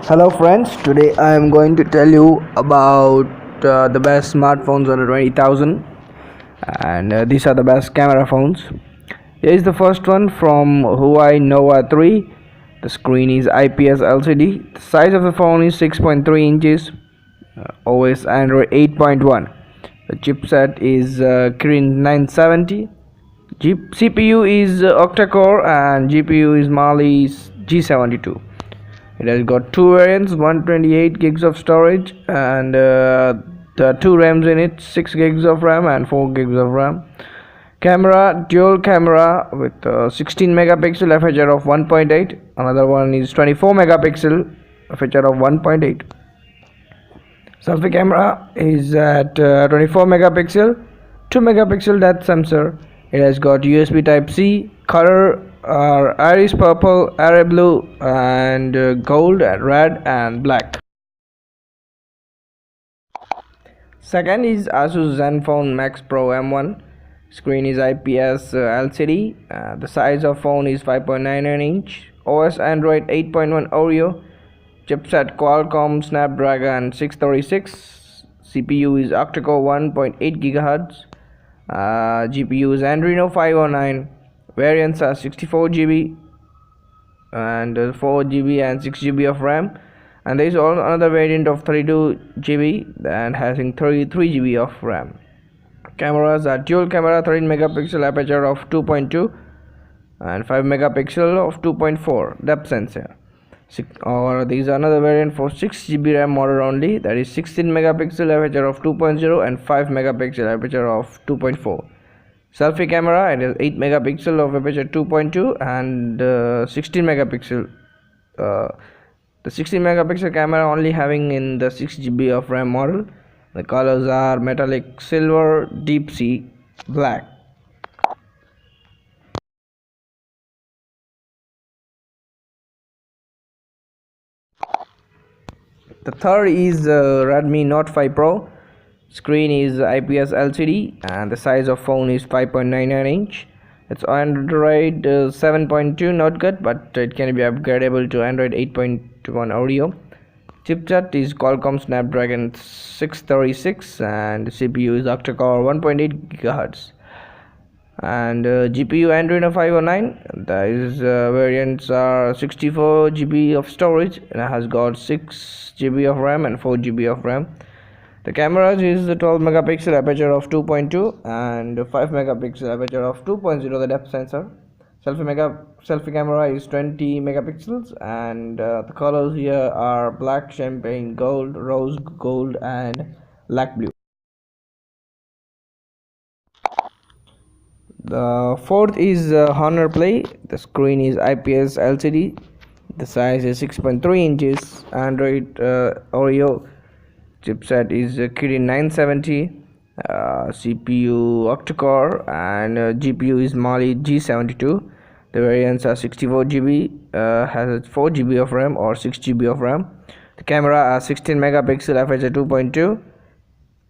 Hello friends, today I am going to tell you about the best smartphones under 20,000 and these are the best camera phones. Here is the first one from Huawei Nova 3. The screen is IPS LCD. The size of the phone is 6.3 inches. OS Android 8.1. The chipset is Kirin 970. CPU is octa-core and GPU is Mali G72. It has got two variants, 128 gigs of storage and the two RAMs in it, 6 gigs of RAM and 4 gigs of RAM. Camera, dual camera with 16 megapixel aperture of 1.8. Another one is 24 megapixel aperture of 1.8. Selfie camera is at 24 megapixel, 2 megapixel depth sensor. It has got USB Type C, color iris purple, array blue and gold, red and black. Second is Asus Zenfone Max Pro M1. Screen is IPS LCD. The size of phone is 5.99 inch. OS Android 8.1 Oreo. Chipset Qualcomm Snapdragon 636. CPU is octa-core 1.8 GHz. GPU is Adreno 509. Variants are 64 GB and 4 GB and 6 GB of RAM, and there is also another variant of 32 GB and having 33 GB of RAM. Cameras are dual camera, 13 megapixel aperture of 2.2 and 5 megapixel of 2.4 depth sensor. Or there is another variant for 6 GB RAM model only, that is 16 megapixel aperture of 2.0 and 5 megapixel aperture of 2.4. Selfie camera, it is 8 megapixel of aperture 2.2 and 16 megapixel. The 16 megapixel camera only having in the 6 GB of RAM model. The colors are metallic silver, deep sea black. The third is Redmi Note 5 Pro. Screen is IPS LCD and the size of phone is 5.99 inch. It's Android 7.2 not good, but it can be upgradable to Android 8.1 Oreo. Chipset is Qualcomm Snapdragon 636 and CPU is octa-core 1.8 GHz. And GPU Adreno 509. These variants are 64 GB of storage and it has got 6 GB of RAM and 4 GB of RAM. The cameras is the 12 megapixel aperture of 2.2 and 5 megapixel aperture of 2.0 the depth sensor. Selfie camera is 20 megapixels and the colors here are black, champagne gold, rose gold and black blue. The fourth is Honor Play. The screen is IPS LCD. The size is 6.3 inches. Android Oreo. Chipset is Kirin 970. CPU octa-core and GPU is Mali G72. The variants are 64 GB, has 4 GB of RAM or 6 GB of RAM. The camera are 16 megapixel aperture 2.2, 2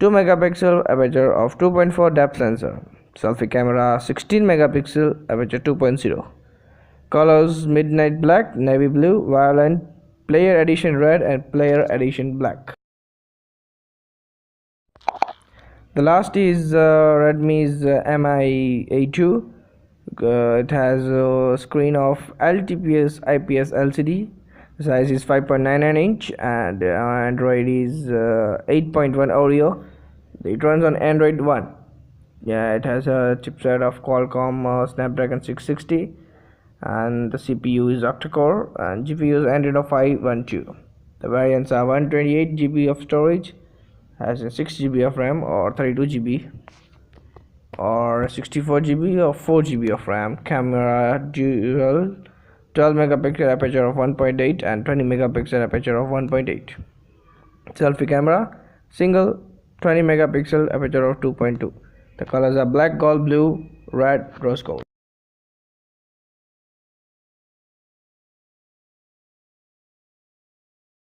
megapixel aperture of 2.4 depth sensor. Selfie camera 16 megapixel aperture 2.0. Colors midnight black, navy blue, violet, player edition red and player edition black. The last is Redmi's Mi A2. It has a screen of LTPS IPS LCD. The size is 5.99 inch and Android is 8.1 Oreo. It runs on Android 1. Yeah, it has a chipset of Qualcomm Snapdragon 660 and the CPU is octa-core and GPU is Adreno 512. The variants are 128 GB of storage, has a 6 GB of RAM or 32 GB or 64 GB or 4 GB of RAM. Camera dual 12 megapixel aperture of 1.8 and 20 megapixel aperture of 1.8. Selfie camera single 20 megapixel aperture of 2.2. The colors are black, gold, blue, red, rose gold.